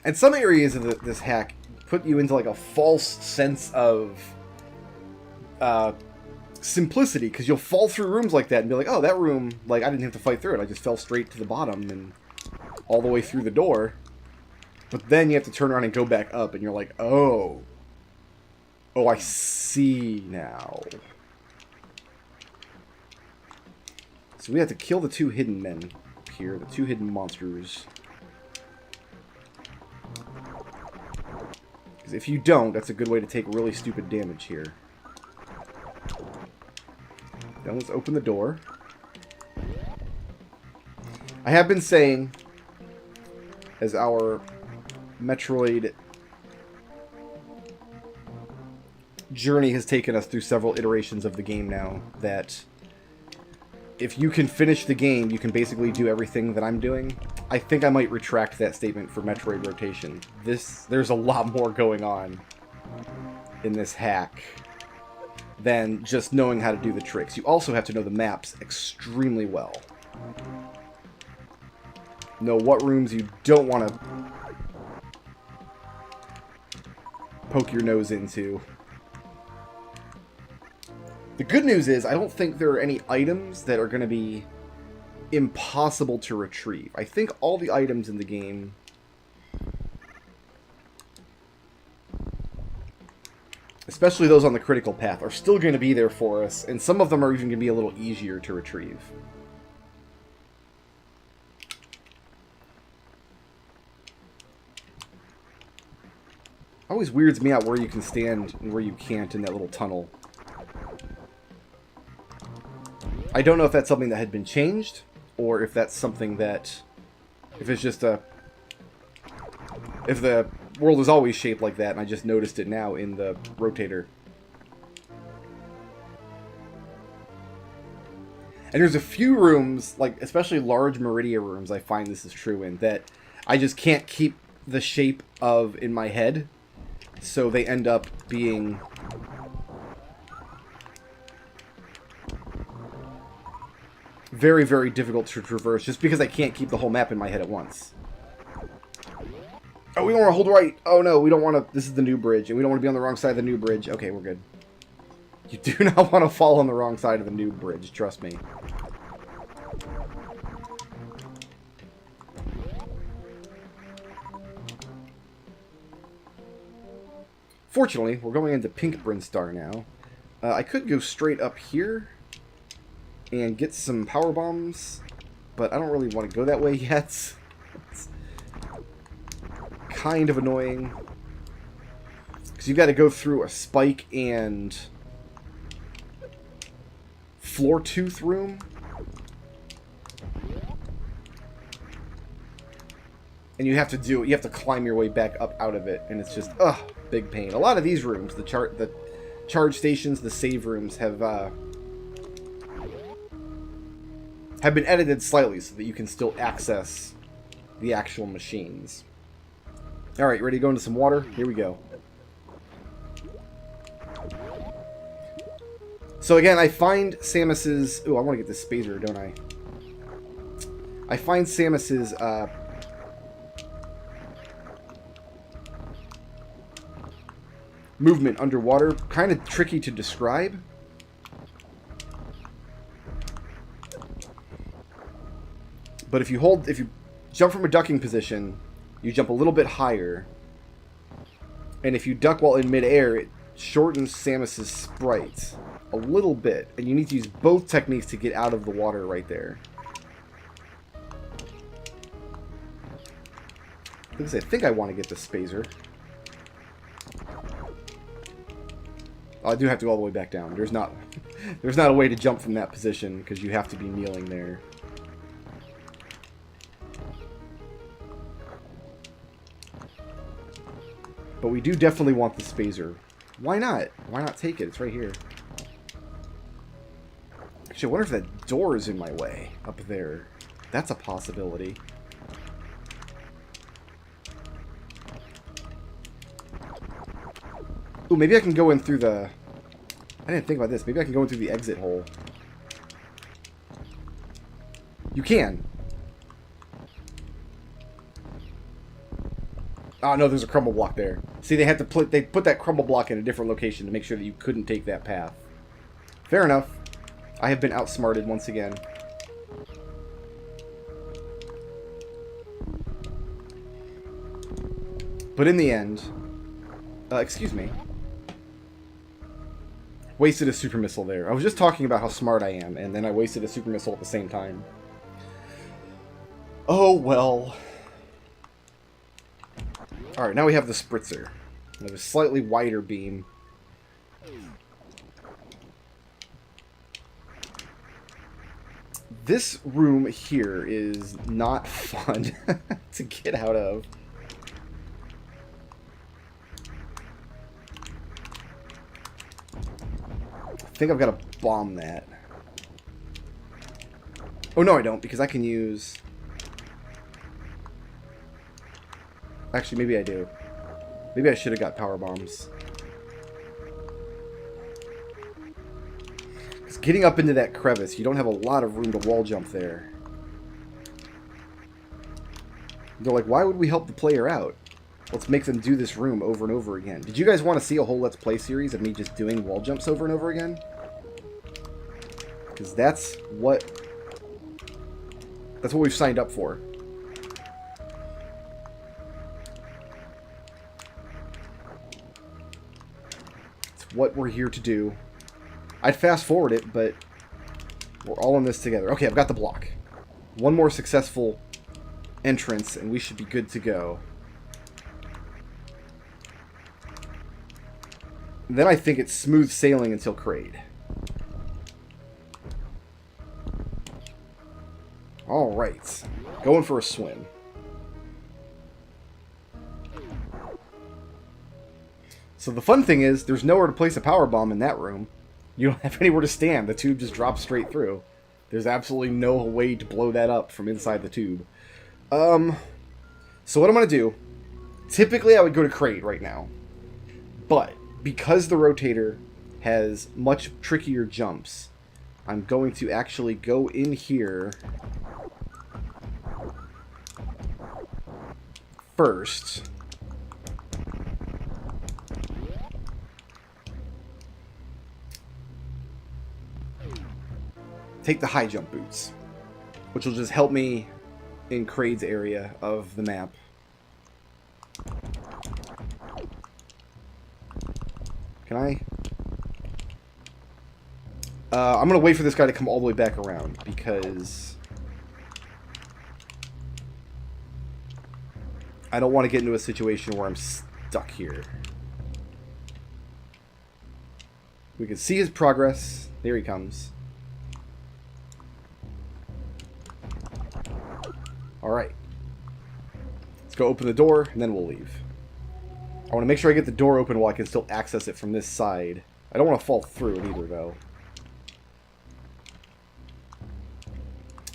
And some areas of this hack put you into like a false sense of simplicity, because you'll fall through rooms like that and be like, oh, that room, like, I didn't have to fight through it. I just fell straight to the bottom and all the way through the door. But then you have to turn around and go back up, and you're like, oh. Oh, I see now. So we have to kill the two hidden men here, the two hidden monsters. Because if you don't, that's a good way to take really stupid damage here. Now let's open the door. I have been saying, as our Metroid journey has taken us through several iterations of the game now, that if you can finish the game, you can basically do everything that I'm doing. I think I might retract that statement for Metroid rotation. There's a lot more going on in this hack than just knowing how to do the tricks. You also have to know the maps extremely well. Know what rooms you don't want to poke your nose into. The good news is, I don't think there are any items that are going to be impossible to retrieve. I think all the items in the game especially those on the critical path, are still going to be there for us, and some of them are even going to be a little easier to retrieve. Always weirds me out where you can stand and where you can't in that little tunnel. I don't know if that's something that had been changed, or if that's something that... if it's just a... if the world is always shaped like that, and I just noticed it now in the rotator. And there's a few rooms, like especially large Meridia rooms, I find this is true in, that I just can't keep the shape of in my head, so they end up being... very, very difficult to traverse, just because I can't keep the whole map in my head at once. Oh, we don't want to hold right. Oh no, we don't want to... this is the new bridge, and we don't want to be on the wrong side of the new bridge. Okay, we're good. You do not want to fall on the wrong side of the new bridge, trust me. Fortunately, we're going into Pink Brinstar now. I could go straight up here and get some power bombs, but I don't really want to go that way yet. It's kind of annoying, because you've got to go through a spike and floor tooth room, and you have to climb your way back up out of it, and it's just big pain. A lot of these rooms, the charge stations, the save rooms have been edited slightly so that you can still access the actual machines. Alright, ready to go into some water? Here we go. So again, I find Samus's... ooh, I want to get this Spazer, don't I? I find Samus's... movement underwater kind of tricky to describe. But if you jump from a ducking position, you jump a little bit higher. And if you duck while in midair, it shortens Samus's sprite a little bit. And you need to use both techniques to get out of the water right there. Because I think I want to get the Spazer. Oh, I do have to go all the way back down. There's not a way to jump from that position because you have to be kneeling there. But we do definitely want the Spazer. Why not? Why not take it? It's right here. Actually, I wonder if that door is in my way up there. That's a possibility. Ooh, maybe I can go in through the... I didn't think about this. Maybe I can go in through the exit hole. You can. Oh no, there's a crumble block there. See, they put that crumble block in a different location to make sure that you couldn't take that path. Fair enough. I have been outsmarted once again. But in the end, excuse me. Wasted a super missile there. I was just talking about how smart I am, and then I wasted a super missile at the same time. Oh well. Alright, now we have the spritzer. We have a slightly wider beam. This room here is not fun to get out of. I think I've got to bomb that. Oh, no, I don't, because I can use... Actually, maybe I do. Maybe I should have got power bombs. Because getting up into that crevice, you don't have a lot of room to wall jump there. They're like, why would we help the player out? Let's make them do this room over and over again. Did you guys want to see a whole Let's Play series of me just doing wall jumps over and over again? Because that's what we've signed up for. It's what we're here to do. I'd fast forward it, but we're all in this together. Okay, I've got the block. One more successful entrance, and we should be good to go. Then I think it's smooth sailing until Kraid. Alright. Going for a swim. So the fun thing is, there's nowhere to place a power bomb in that room. You don't have anywhere to stand. The tube just drops straight through. There's absolutely no way to blow that up from inside the tube. So what I'm going to do... Typically I would go to Kraid right now. But... because the rotator has much trickier jumps, I'm going to actually go in here first. Take the high jump boots, which will just help me in Kraid's area of the map. Can I? I'm going to wait for this guy to come all the way back around, because I don't want to get into a situation where I'm stuck here. We can see his progress. There he comes. Alright. Let's go open the door, and then we'll leave. I want to make sure I get the door open while I can still access it from this side. I don't want to fall through it either, though.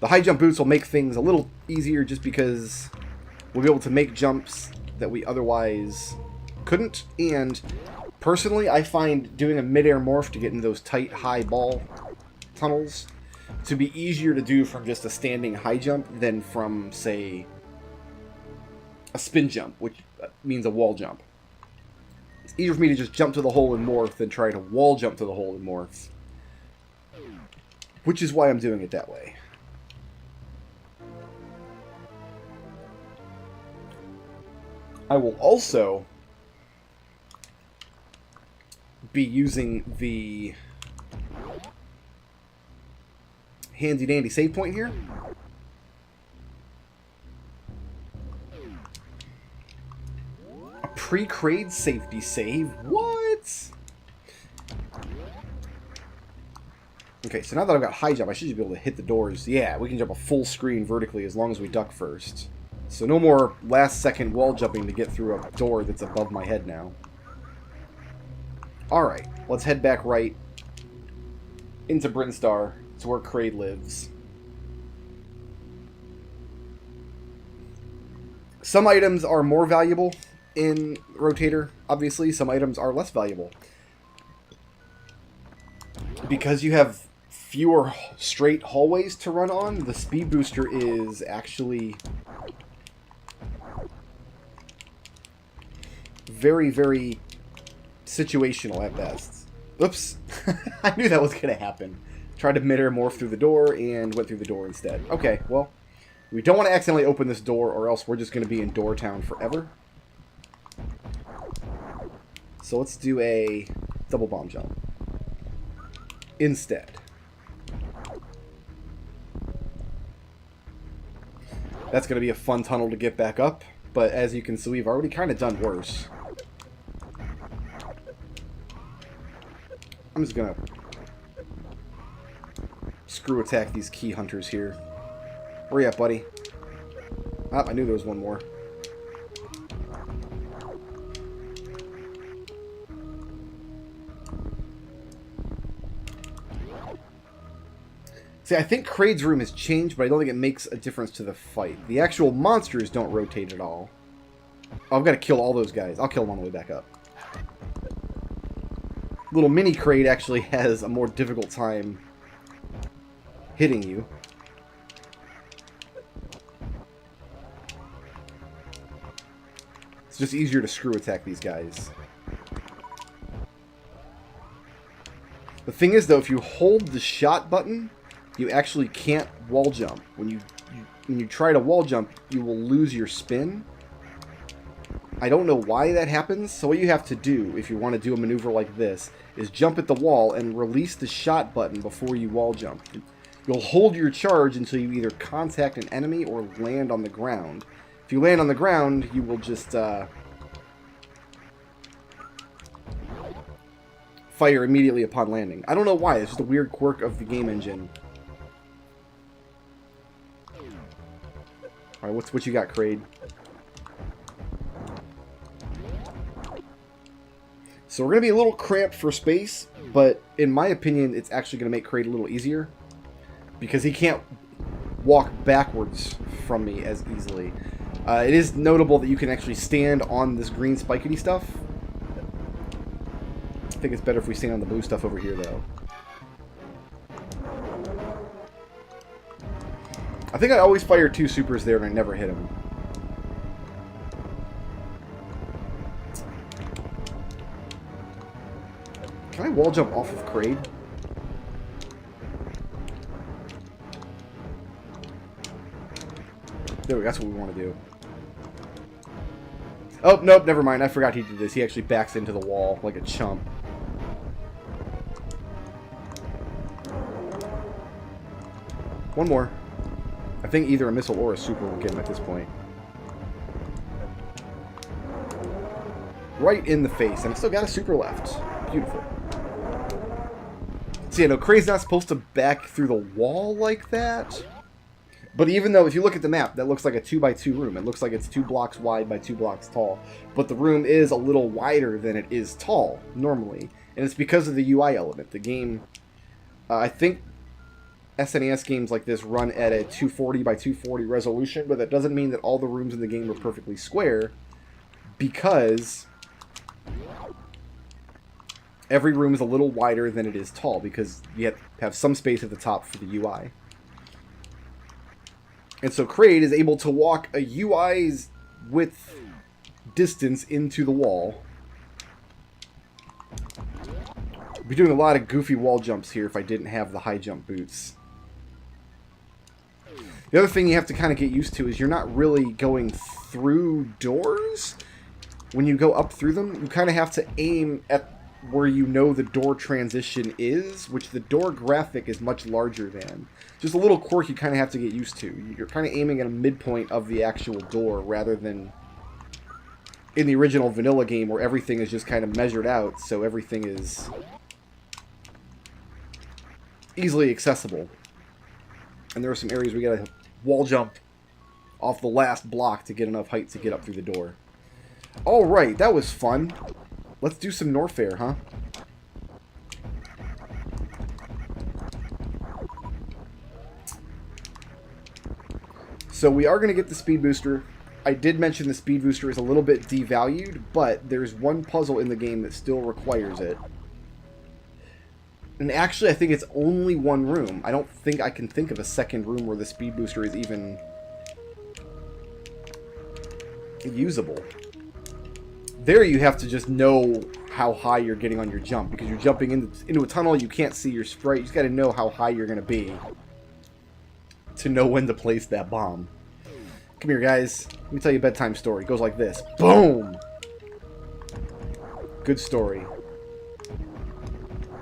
The high jump boots will make things a little easier just because we'll be able to make jumps that we otherwise couldn't. And personally, I find doing a mid-air morph to get in those tight, high ball tunnels to be easier to do from just a standing high jump than from, say, a spin jump, which means a wall jump. It's easier for me to just jump to the hole and morph than try to wall jump to the hole and morph. Which is why I'm doing it that way. I will also be using the handy dandy save point here. A pre-Kraid safety save? What? Okay, so now that I've got high jump, I should just be able to hit the doors. Yeah, we can jump a full screen vertically as long as we duck first. So no more last second wall jumping to get through a door that's above my head now. Alright, let's head back right into Brinstar. It's where Kraid lives. Some items are more valuable in Rotator, obviously. Some items are less valuable. Because you have fewer straight hallways to run on, the speed booster is actually very, very situational at best. Oops. I knew that was going to happen. Tried to mid-air morph through the door and went through the door instead. Okay, well, we don't want to accidentally open this door or else we're just going to be in Door Town forever. So let's do a double bomb jump instead. That's going to be a fun tunnel to get back up, but as you can see, we've already kind of done worse. I'm just going to screw attack these key hunters here. Where you at, buddy? Ah, I knew there was one more. See, I think Kraid's room has changed, but I don't think it makes a difference to the fight. The actual monsters don't rotate at all. Oh, I've got to kill all those guys. I'll kill them on the way back up. Little mini Kraid actually has a more difficult time hitting you. It's just easier to screw attack these guys. The thing is, though, if you hold the shot button, you actually can't wall jump. When you try to wall jump, you will lose your spin. I don't know why that happens, so what you have to do, if you want to do a maneuver like this, is jump at the wall and release the shot button before you wall jump. You'll hold your charge until you either contact an enemy or land on the ground. If you land on the ground, you will just fire immediately upon landing. I don't know why, it's just a weird quirk of the game engine. Alright, what you got, Kraid? So we're going to be a little cramped for space, but in my opinion, it's actually going to make Kraid a little easier. Because he can't walk backwards from me as easily. It is notable that you can actually stand on this green spikety stuff. I think it's better if we stand on the blue stuff over here, though. I think I always fire 2 supers there and I never hit him. Can I wall jump off of Kraid? There we go, that's what we want to do. Oh, nope, never mind. I forgot he did this. He actually backs into the wall like a chump. One more. I think either a missile or a super will get him at this point. Right in the face, and I still got a super left. Beautiful. So yeah, no, Kraid's not supposed to back through the wall like that. But even though, if you look at the map, that looks like a 2x2 room. It looks like it's 2 blocks wide by 2 blocks tall. But the room is a little wider than it is tall, normally. And it's because of the UI element. The game, I think SNES games like this run at a 240 by 240 resolution, but that doesn't mean that all the rooms in the game are perfectly square, because every room is a little wider than it is tall, because you have to have some space at the top for the UI. And so Kraid is able to walk a UI's width distance into the wall. I'd be doing a lot of goofy wall jumps here if I didn't have the high jump boots. The other thing you have to kind of get used to is you're not really going through doors. When you go up through them, you kind of have to aim at where you know the door transition is, which the door graphic is much larger than. Just a little quirk you kind of have to get used to. You're kind of aiming at a midpoint of the actual door rather than in the original vanilla game where everything is just kind of measured out, so everything is easily accessible. And there are some areas we gotta wall jump off the last block to get enough height to get up through the door. Alright, that was fun. Let's do some Norfair, huh? So we are going to get the speed booster. I did mention the speed booster is a little bit devalued, but there's one puzzle in the game that still requires it. And actually, I think it's only one room. I don't think I can think of a second room where the speed booster is even usable. There you have to just know how high you're getting on your jump, because you're jumping into a tunnel, you can't see your sprite, you just gotta know how high you're gonna be to know when to place that bomb. Come here, guys. Let me tell you a bedtime story. It goes like this. Boom! Good story.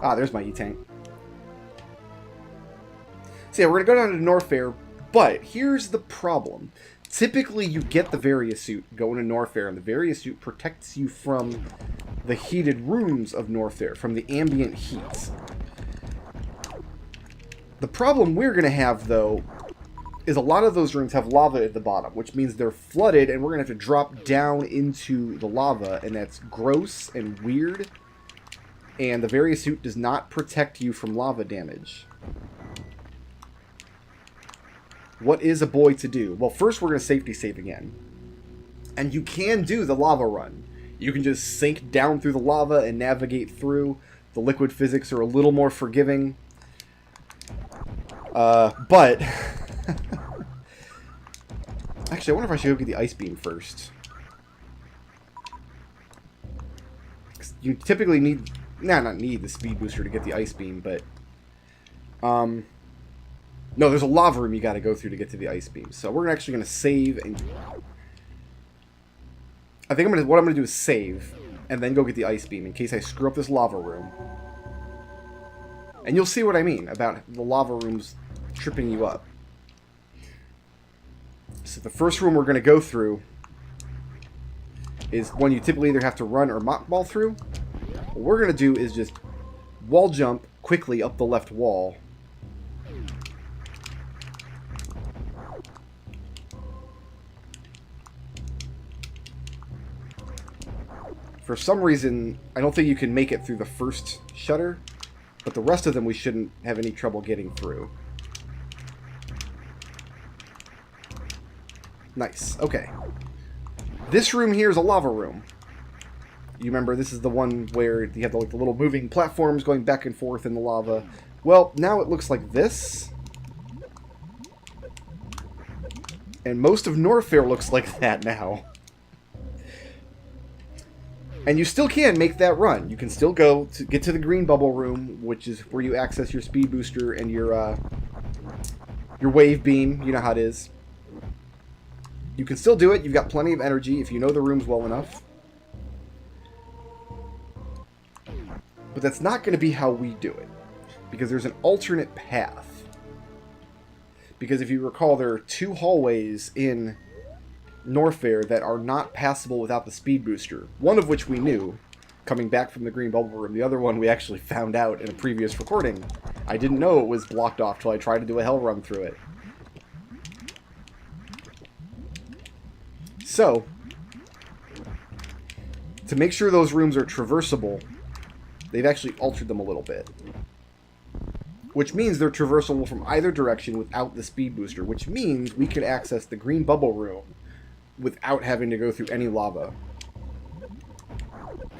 Ah, there's my E-tank. So yeah, we're gonna go down to Norfair, but here's the problem. Typically, you get the Varia suit going to Norfair, and the Varia suit protects you from the heated rooms of Norfair, from the ambient heat. The problem we're going to have, though, is a lot of those rooms have lava at the bottom, which means they're flooded, and we're going to have to drop down into the lava, and that's gross and weird, and the Varia suit does not protect you from lava damage. What is a boy to do? Well, first we're going to safety save again. And you can do the lava run. You can just sink down through the lava and navigate through. The liquid physics are a little more forgiving. But... Actually, I wonder if I should go get the ice beam first. You typically need... not need the speed booster to get the ice beam, but... No, there's a lava room you gotta go through to get to the ice beam. So we're actually gonna save and... I think what I'm gonna do is save, and then go get the ice beam in case I screw up this lava room. And you'll see what I mean about the lava rooms tripping you up. So the first room we're gonna go through is one you typically either have to run or mockball through. What we're gonna do is just wall jump quickly up the left wall. For some reason, I don't think you can make it through the first shutter, but the rest of them we shouldn't have any trouble getting through. Nice. Okay. This room here is a lava room. You remember, this is the one where you have the little moving platforms going back and forth in the lava. Well, now it looks like this. And most of Norfair looks like that now. And you still can make that run. You can still go to get to the green bubble room, which is where you access your speed booster and your wave beam. You know how it is. You can still do it. You've got plenty of energy if you know the rooms well enough. But that's not going to be how we do it, because there's an alternate path. Because if you recall, there are two hallways in Norfair that are not passable without the speed booster. One of which we knew, coming back from the green bubble room. The other one we actually found out in a previous recording. I didn't know it was blocked off till I tried to do a hell run through it. So, to make sure those rooms are traversable, they've actually altered them a little bit. Which means they're traversable from either direction without the speed booster, which means we can access the green bubble room without having to go through any lava.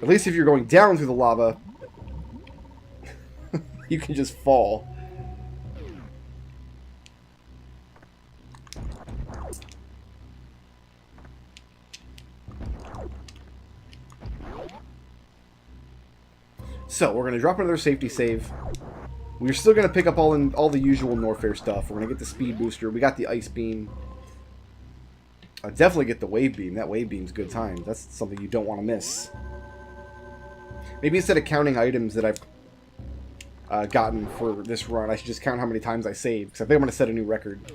At least if you're going down through the lava, you can just fall. So, we're going to drop another safety save. We're still going to pick up all the usual Norfair stuff. We're going to get the speed booster. We got the ice beam. I'll definitely get the wave beam. That wave beam's good times. That's something you don't want to miss. Maybe instead of counting items that I've gotten for this run, I should just count how many times I saved, because I think I'm going to set a new record.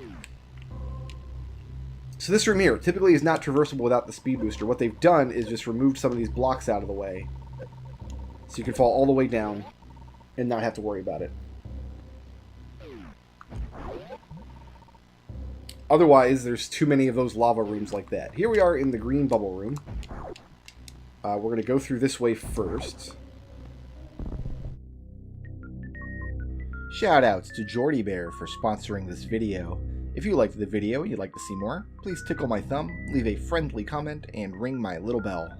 So this room here typically is not traversable without the speed booster. What they've done is just removed some of these blocks out of the way, so you can fall all the way down and not have to worry about it. Otherwise, there's too many of those lava rooms like that. Here we are in the green bubble room. We're going to go through this way first. Shoutouts to Jordy Bear for sponsoring this video. If you liked the video and you'd like to see more, please tickle my thumb, leave a friendly comment, and ring my little bell.